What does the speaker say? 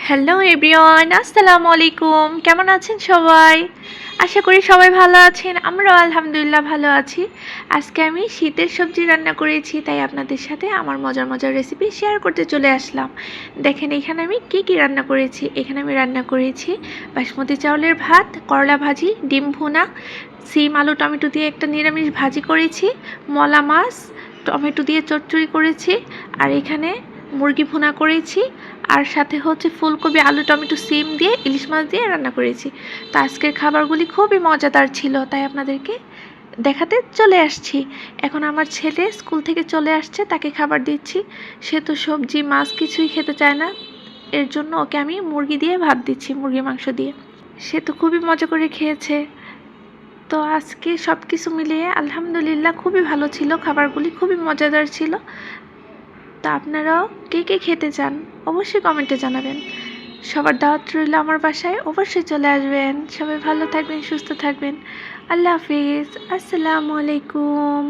Hello everyone, আসসালামু আলাইকুম। কেমন আছেন সবাই? আশা করি সবাই ভালো আছেন। আমরাও আলহামদুলিল্লাহ ভালো আছি। আজকে আমি শীতের সবজি রান্না করেছি, তাই আপনাদের সাথে আমার মজার মজার রেসিপি শেয়ার করতে চলে আসলাম। দেখেন এখানে আমি কি রান্না করেছি। এখানে আমি রান্না করেছি বাসমতি চাউলের ভাত, করলা ভাজি, ডিম ভুনা, সিম আলু টমেটো দিয়ে একটা নিরামিষ ভাজি করেছি, মলা মাছ টমেটো দিয়ে চচ্চড়ি করেছি, আর এখানে মুরগি ভুনা করেছি, আর সাথে হচ্ছে ফুলকপি আলু টমেটো সিম দিয়ে ইলিশ মাছ দিয়ে রান্না করেছি। তো আজকের খাবারগুলি খুবই মজাদার ছিল, তাই আপনাদেরকে দেখাতে চলে আসছি। এখন আমার ছেলে স্কুল থেকে চলে আসছে, তাকে খাবার দিচ্ছি। সে তো সবজি মাছ কিছুই খেতে চায় না, এর জন্য ওকে আমি মুরগি দিয়ে ভাত দিচ্ছি, মুরগি মাংস দিয়ে। সে তো খুবই মজা করে খেয়েছে। তো আজকে সব কিছু মিলিয়ে আলহামদুলিল্লাহ খুবই ভালো ছিল, খাবারগুলি খুবই মজাদার ছিল। তা আপনারাও কে খেতে চান অবশ্যই কমেন্টে জানাবেন। সবার দাওয়াত রইল আমার বাসায়, অবশ্যই চলে আসবেন। সবাই ভালো থাকবেন, সুস্থ থাকবেন। আল্লাহ হাফিজ, আসসালামু আলাইকুম।